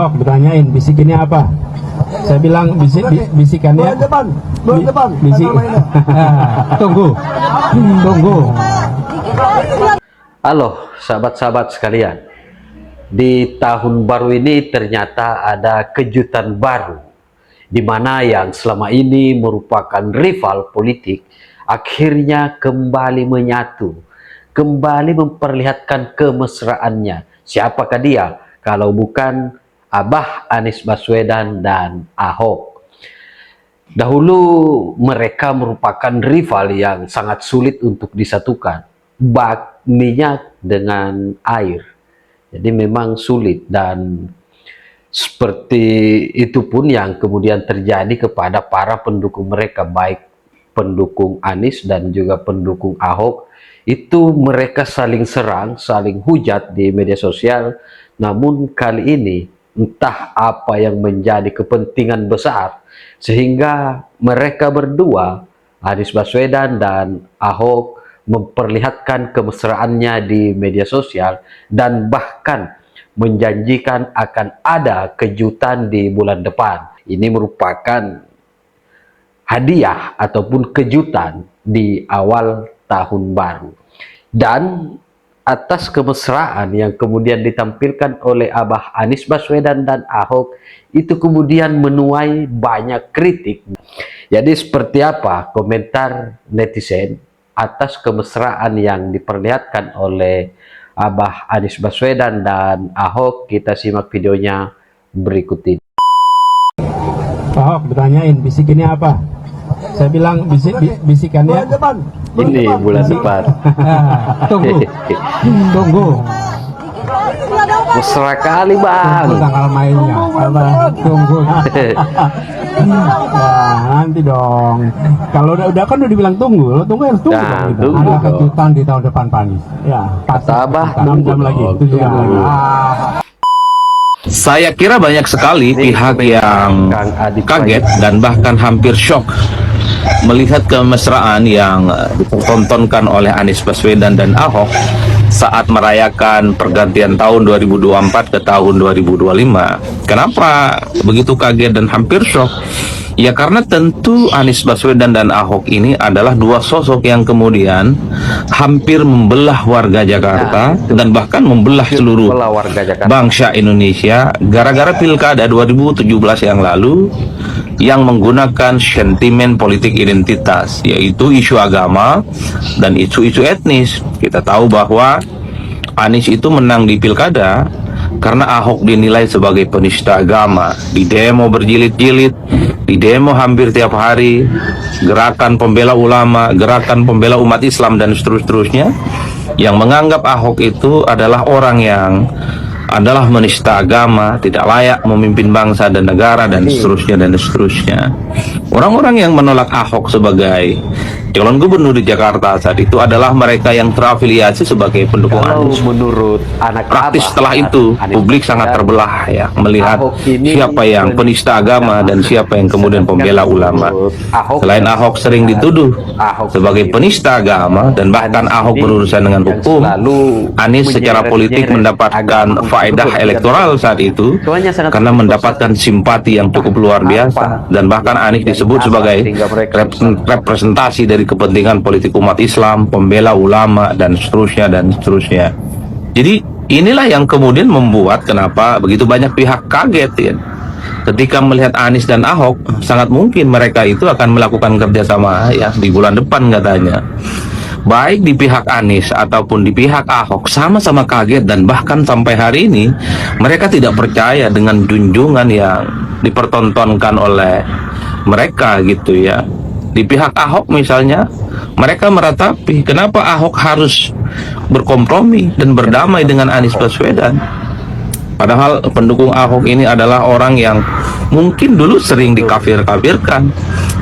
Ahok ditanyain bisikinnya apa? Saya bilang bisikannya bisik. Tunggu. Halo sahabat-sahabat sekalian, di tahun baru ini ternyata ada kejutan baru, di mana yang selama ini merupakan rival politik akhirnya kembali menyatu, kembali memperlihatkan kemesraannya. Siapakah dia kalau bukan Abah Anies Baswedan dan Ahok? Dahulu mereka merupakan rival yang sangat sulit untuk disatukan, bak minyak dengan air. Jadi memang sulit, dan seperti itu pun yang kemudian terjadi kepada para pendukung mereka, baik pendukung Anies dan juga pendukung Ahok. Itu mereka saling serang, saling hujat di media sosial. Namun kali ini entah apa yang menjadi kepentingan besar sehingga mereka berdua, Anies Baswedan dan Ahok, memperlihatkan kemesraannya di media sosial dan bahkan menjanjikan akan ada kejutan di bulan depan. Ini merupakan hadiah ataupun kejutan di awal tahun baru. Dan atas kemesraan yang kemudian ditampilkan oleh Abah Anies Baswedan dan Ahok, itu kemudian menuai banyak kritik. Jadi seperti apa komentar netizen atas kemesraan yang diperlihatkan oleh Abah Anies Baswedan dan Ahok? Kita simak videonya berikut ini. Ahok ditanyain bisikinnya apa? Saya bilang bisikannya ini bulan depan. Tunggu. Mesra kali bang. Tunggu tanggal mainnya. Tunggu. Ya, nanti dong. Kalau udah kan udah dibilang tunggu, lo tunggu harus tunggu. Nah, gitu. tunggu Ada dong. kejutan di tahun depan Pak Anies. Ya, Kata Abah, 6 jam lagi. tunggu. Saya kira banyak sekali pihak yang kaget dan bahkan hampir shock melihat kemesraan yang dipertontonkan oleh Anies Baswedan dan Ahok saat merayakan pergantian tahun 2024 ke tahun 2025. Kenapa begitu kaget dan hampir shock? Ya karena tentu Anies Baswedan dan Ahok ini adalah dua sosok yang kemudian hampir membelah warga Jakarta dan bahkan membelah seluruh bangsa Indonesia gara-gara pilkada 2017 yang lalu yang menggunakan sentimen politik identitas, yaitu isu agama dan isu-isu etnis. Kita tahu bahwa Anies itu menang di pilkada karena Ahok dinilai sebagai penista agama, di demo berjilid-jilid, di demo hampir tiap hari, gerakan pembela ulama, gerakan pembela umat Islam dan seterusnya, yang menganggap Ahok itu adalah orang yang adalah menista agama, tidak layak memimpin bangsa dan negara, dan seterusnya dan seterusnya. Orang-orang yang menolak Ahok sebagai calon gubernur di Jakarta saat itu adalah mereka yang terafiliasi sebagai pendukung Anies. Menurut anak Praktis Abah, setelah itu Anies publik sangat terbelah ya melihat Ahok ini siapa yang penista agama dan siapa yang kemudian pembela ulama. Selain Ahok sering dituduh sebagai penista agama dan bahkan Ahok berurusan dengan hukum, Anies secara politik mendapatkan faedah elektoral saat itu karena mendapatkan simpati yang cukup luar biasa, dan bahkan Anies disebut sebagai representasi dari kepentingan politik umat Islam, pembela ulama dan seterusnya dan seterusnya. Jadi inilah yang kemudian membuat kenapa begitu banyak pihak kaget ya ketika melihat Anies dan Ahok. Sangat mungkin mereka itu akan melakukan kerjasama ya di bulan depan katanya. Baik di pihak Anies ataupun di pihak Ahok sama-sama kaget, dan bahkan sampai hari ini mereka tidak percaya dengan junjungan yang dipertontonkan oleh mereka gitu ya. Di pihak Ahok misalnya, mereka meratapi kenapa Ahok harus berkompromi dan berdamai dengan Anies Baswedan. Padahal pendukung Ahok ini adalah orang yang mungkin dulu sering dikafir-kafirkan,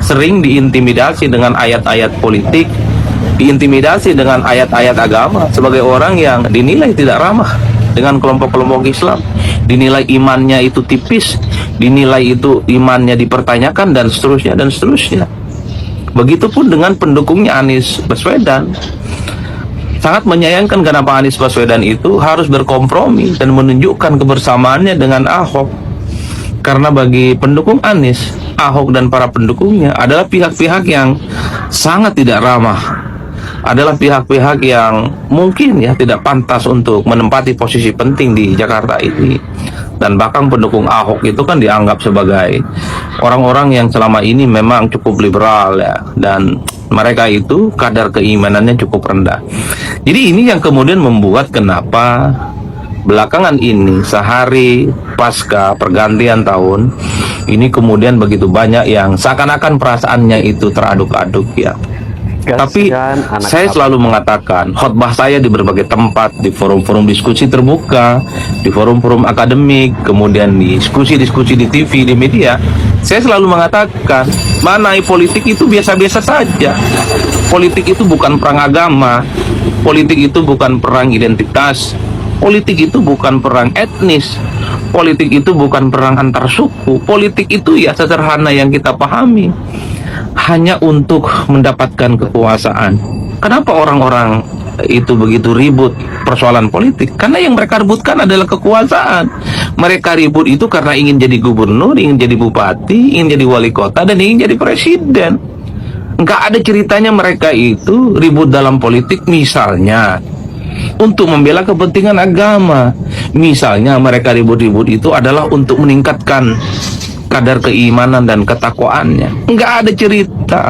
sering diintimidasi dengan ayat-ayat politik, diintimidasi dengan ayat-ayat agama sebagai orang yang dinilai tidak ramah dengan kelompok-kelompok Islam, dinilai imannya itu tipis, dinilai itu imannya dipertanyakan dan seterusnya dan seterusnya. Begitupun dengan pendukungnya Anies Baswedan. Sangat menyayangkan kenapa Anies Baswedan itu harus berkompromi dan menunjukkan kebersamaannya dengan Ahok. Karena bagi pendukung Anies, Ahok dan para pendukungnya adalah pihak-pihak yang sangat tidak ramah, adalah pihak-pihak yang mungkin ya tidak pantas untuk menempati posisi penting di Jakarta ini. Dan bahkan pendukung Ahok itu kan dianggap sebagai orang-orang yang selama ini memang cukup liberal ya, dan mereka itu kadar keimanannya cukup rendah. Jadi ini yang kemudian membuat kenapa belakangan ini sehari pasca pergantian tahun ini kemudian begitu banyak yang seakan-akan perasaannya itu teraduk-aduk ya. Tapi saya selalu mengatakan, khotbah saya di berbagai tempat, di forum-forum diskusi terbuka, di forum-forum akademik, kemudian di diskusi-diskusi di TV, di media, saya selalu mengatakan, mengenai politik itu biasa-biasa saja. Politik itu bukan perang agama, politik itu bukan perang identitas, politik itu bukan perang etnis, politik itu bukan perang antar suku, politik itu ya sederhana yang kita pahami, hanya untuk mendapatkan kekuasaan. Kenapa orang-orang itu begitu ribut persoalan politik? Karena yang mereka rebutkan adalah kekuasaan. Mereka ribut itu karena ingin jadi gubernur, ingin jadi bupati, ingin jadi wali kota, dan ingin jadi presiden. Nggak ada ceritanya mereka itu ribut dalam politik misalnya untuk membela kepentingan agama. Misalnya mereka ribut-ribut itu adalah untuk meningkatkan kadar keimanan dan ketakwaannya. Nggak ada cerita.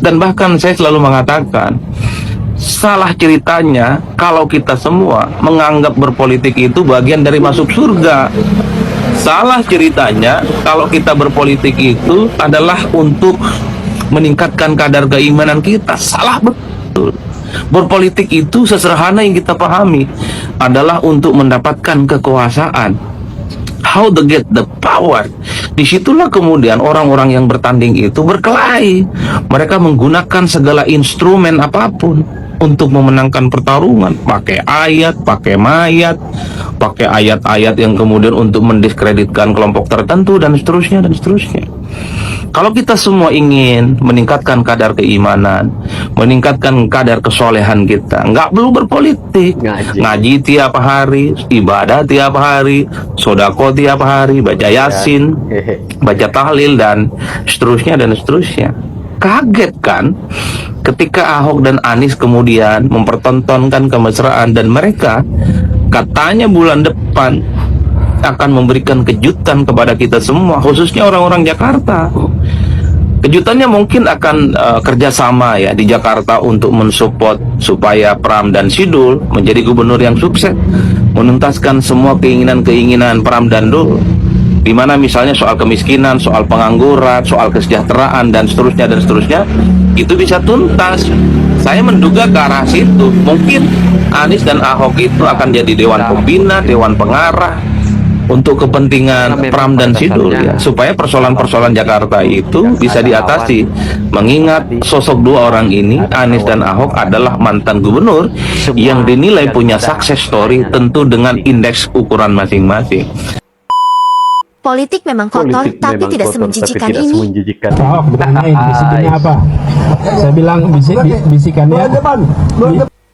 Dan bahkan saya selalu mengatakan, salah ceritanya kalau kita semua menganggap berpolitik itu bagian dari masuk surga. Salah ceritanya kalau kita berpolitik itu adalah untuk meningkatkan kadar keimanan kita. Salah betul. Berpolitik itu sesederhana yang kita pahami adalah untuk mendapatkan kekuasaan. How to get the power. Disitulah kemudian orang-orang yang bertanding itu berkelahi. Mereka menggunakan segala instrumen apapun untuk memenangkan pertarungan. Pakai ayat, pakai mayat, pakai ayat-ayat yang kemudian untuk mendiskreditkan kelompok tertentu, dan seterusnya, dan seterusnya. Kalau kita semua ingin meningkatkan kadar keimanan, meningkatkan kadar kesolehan kita, nggak perlu berpolitik. Ngaji tiap hari, ibadah tiap hari, sodako tiap hari, baca yasin, baca tahlil, dan seterusnya, dan seterusnya. Kaget kan ketika Ahok dan Anies kemudian mempertontonkan kemesraan, dan mereka katanya bulan depan akan memberikan kejutan kepada kita semua, khususnya orang-orang Jakarta. Kejutannya mungkin akan kerjasama ya di Jakarta untuk mensupport supaya Pram dan Sidul menjadi gubernur yang sukses, menuntaskan semua keinginan-keinginan Pram dan Dul, di mana misalnya soal kemiskinan, soal pengangguran, soal kesejahteraan, dan seterusnya, itu bisa tuntas. Saya menduga ke arah situ. Mungkin Anies dan Ahok itu akan jadi dewan pembina, dewan pengarah untuk kepentingan Pram dan Sidul ya, supaya persoalan-persoalan Jakarta itu bisa diatasi. Mengingat sosok dua orang ini, Anies dan Ahok, adalah mantan gubernur yang dinilai punya success story, tentu dengan indeks ukuran masing-masing. Politik memang kotor, tapi tidak semenjijikan ini. Ahok ditanyain bisikannya apa? Saya bilang bisikannya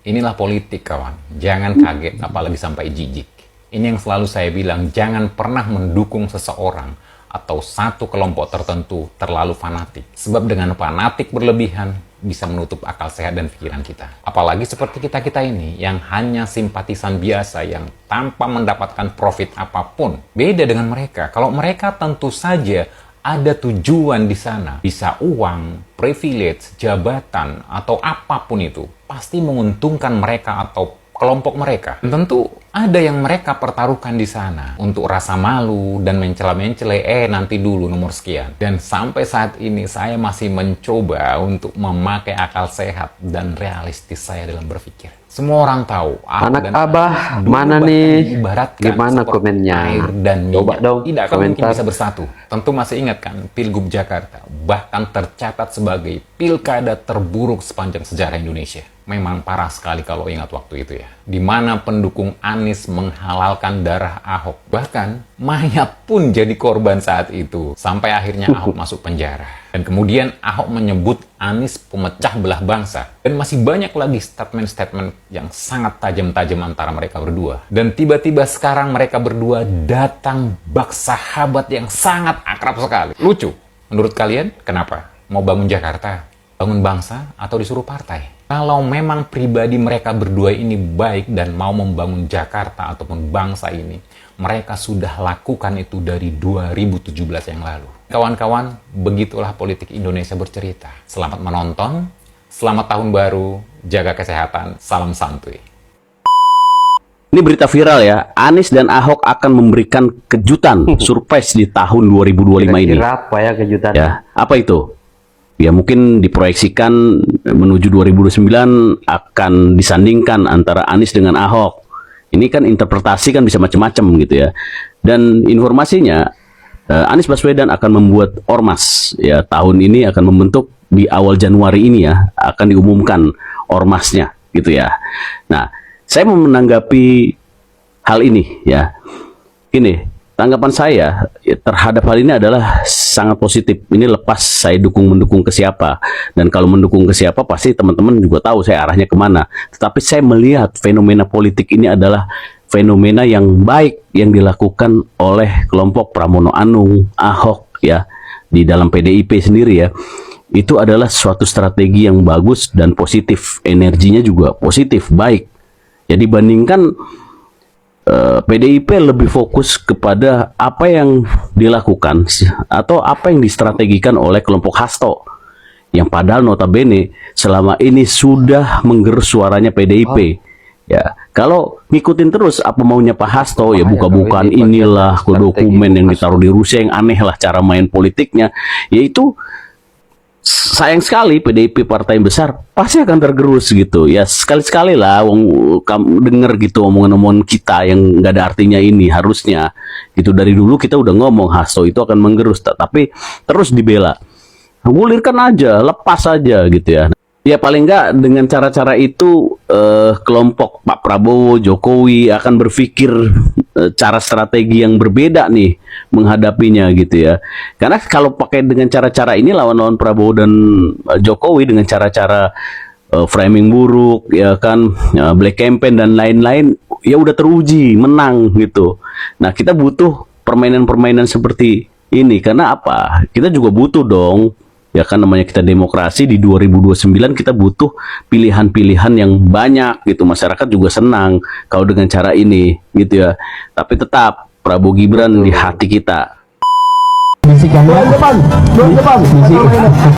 Inilah politik, kawan. Jangan kaget, apalagi sampai jijik. Ini yang selalu saya bilang, jangan pernah mendukung seseorang atau satu kelompok tertentu terlalu fanatik. Sebab dengan fanatik berlebihan bisa menutup akal sehat dan pikiran kita. Apalagi seperti kita-kita ini yang hanya simpatisan biasa yang tanpa mendapatkan profit apapun. Beda dengan mereka. Kalau mereka tentu saja ada tujuan di sana. Bisa uang, privilege, jabatan, atau apapun itu. Pasti menguntungkan mereka atau kelompok mereka. Dan tentu ada yang mereka pertaruhkan di sana untuk rasa malu dan mencela-mencela, nanti dulu nomor sekian. Dan sampai saat ini saya masih mencoba untuk memakai akal sehat dan realistis saya dalam berpikir. Semua orang tahu Anak Abah mana nih? Gimana komennya? Air dan minyak Coba dong tidak akan mungkin komentar. bisa bersatu. Tentu masih ingat kan Pilgub Jakarta bahkan tercatat sebagai pilkada terburuk sepanjang sejarah Indonesia. memang parah sekali kalau ingat waktu itu ya. Di mana pendukung Anies menghalalkan darah Ahok. Bahkan mayat pun jadi korban saat itu. Sampai akhirnya Ahok masuk penjara. Dan kemudian Ahok menyebut Anies pemecah belah bangsa. Dan masih banyak lagi statement-statement yang sangat tajam-tajam antara mereka berdua. Dan tiba-tiba sekarang mereka berdua datang bak sahabat yang sangat akrab sekali. Lucu. Menurut kalian kenapa? Mau bangun Jakarta? Bangun bangsa? Atau disuruh partai? Kalau memang pribadi mereka berdua ini baik dan mau membangun Jakarta ataupun bangsa ini, mereka sudah lakukan itu dari 2017 yang lalu. Kawan-kawan, begitulah politik Indonesia bercerita. Selamat menonton, selamat tahun baru, jaga kesehatan, salam santuy. Ini berita viral ya, Anies dan Ahok akan memberikan kejutan surprise di tahun 2025 ini. Kira-kira apa ya kejutan? Ya, apa itu? Ya mungkin diproyeksikan menuju 2029 akan disandingkan antara Anies dengan Ahok. Ini kan interpretasi kan bisa macam-macam gitu ya. Dan informasinya Anies Baswedan akan membuat ormas ya, tahun ini akan membentuk di awal Januari ini ya, akan diumumkan ormasnya gitu ya. Nah, saya mau menanggapi hal ini ya. Ini tanggapan saya ya, terhadap hal ini adalah sangat positif. Ini lepas saya mendukung ke siapa. Dan kalau mendukung ke siapa pasti teman-teman juga tahu saya arahnya kemana. Tetapi saya melihat fenomena politik ini adalah fenomena yang baik yang dilakukan oleh kelompok Pramono Anung, Ahok ya, di dalam PDIP sendiri ya. Itu adalah suatu strategi yang bagus dan positif. Energinya juga positif, baik. Jadi bandingkan PDIP lebih fokus kepada apa yang dilakukan atau apa yang distrategikan oleh kelompok Hasto, yang padahal notabene selama ini sudah menggerus suaranya PDIP. Ya, kalau ngikutin terus apa maunya Pak Hasto, ya buka-bukaan inilah dokumen yang ditaruh di Rusia yang aneh lah cara main politiknya, yaitu sayang sekali PDIP partai besar pasti akan tergerus gitu ya. Sekali-sekali lah kamu denger gitu omongan-omongan kita yang nggak ada artinya ini harusnya gitu. Dari dulu kita udah ngomong Hasto itu akan menggerus, tapi terus dibela. Gulirkan aja, lepas aja gitu ya. Ya paling nggak dengan cara-cara itu kelompok Pak Prabowo, Jokowi akan berpikir cara strategi yang berbeda nih menghadapinya gitu ya. Karena kalau pakai dengan cara-cara ini lawan-lawan Prabowo dan Jokowi dengan cara-cara framing buruk ya kan, black campaign dan lain-lain, ya udah teruji menang gitu. Nah kita butuh permainan-permainan seperti ini karena apa? Kita juga butuh dong. Ya kan namanya kita demokrasi di 2029 kita butuh pilihan-pilihan yang banyak gitu. Masyarakat juga senang kalau dengan cara ini gitu ya. Tapi tetap Prabowo Gibran di hati kita.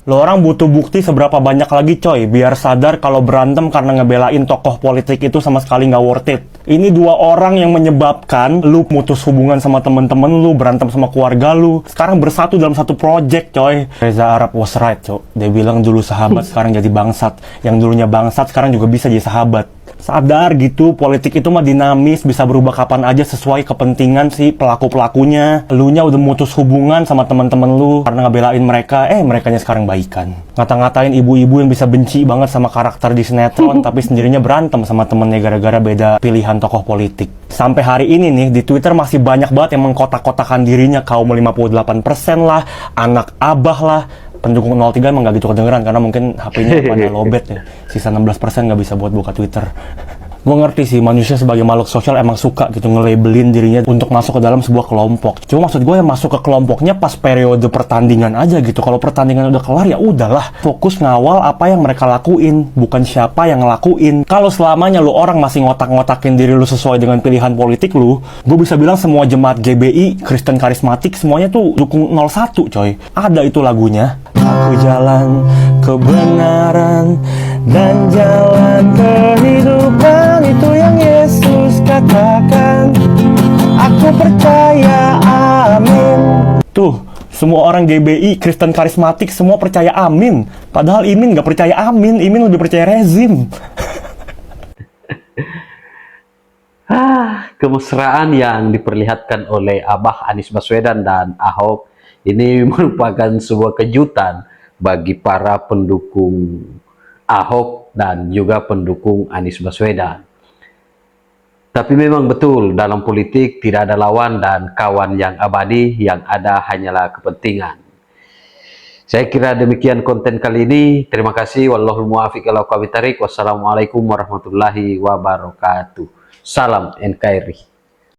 Lo orang butuh bukti seberapa banyak lagi coy biar sadar kalau berantem karena ngebelain tokoh politik itu sama sekali nggak worth it. Ini dua orang yang menyebabkan lu putus hubungan sama temen-temen lu, berantem sama keluarga lu, sekarang bersatu dalam satu project coy. Reza Arab was right coy. Dia bilang dulu sahabat sekarang jadi bangsat. Yang dulunya bangsat sekarang juga bisa jadi sahabat. Sadar gitu, politik itu mah dinamis, bisa berubah kapan aja sesuai kepentingan si pelaku-pelakunya. Elunya udah mutus hubungan sama teman-teman lu karena ngebelain mereka, merekanya sekarang baikan. Ngata-ngatain ibu-ibu yang bisa benci banget sama karakter di sinetron tapi sendirinya berantem sama temennya gara-gara beda pilihan tokoh politik. Sampai hari ini nih di Twitter masih banyak banget yang mengkotak-kotakan dirinya kaum 58% lah, anak abah lah. Pendukung 03 emang gak gitu kedengeran karena mungkin HP-nya pada lobet ya. Sisa 16% gak bisa buat buka Twitter. Gue ngerti sih, manusia sebagai makhluk sosial emang suka gitu nge-labelin dirinya untuk masuk ke dalam sebuah kelompok. Cuma maksud gue yang masuk ke kelompoknya pas periode pertandingan aja gitu. Kalau pertandingan udah kelar ya udahlah, fokus ngawal apa yang mereka lakuin, bukan siapa yang ngelakuin. Kalau selamanya lu orang masih ngotak-ngotakin diri lu sesuai dengan pilihan politik lu, gue bisa bilang semua jemaat GBI, Kristen karismatik, semuanya tuh dukung 01 coy. Ada itu lagunya. Aku jalan kebenaran dan jalan kehidupan, itu yang Yesus katakan. Aku percaya, amin. Tuh, semua orang GBI, Kristen karismatik, semua percaya amin. Padahal Imin gak percaya amin, Imin lebih percaya rezim. Kemesraan yang diperlihatkan oleh Abah Anies Baswedan dan Ahok ini merupakan sebuah kejutan bagi para pendukung Ahok dan juga pendukung Anies Baswedan. Tapi memang betul, dalam politik tidak ada lawan dan kawan yang abadi, yang ada hanyalah kepentingan. Saya kira demikian konten kali ini. Terima kasih. Wallahul muwaffiq ila aqwamit thoriq. Wassalamualaikum warahmatullahi wabarakatuh. Salam NKRI.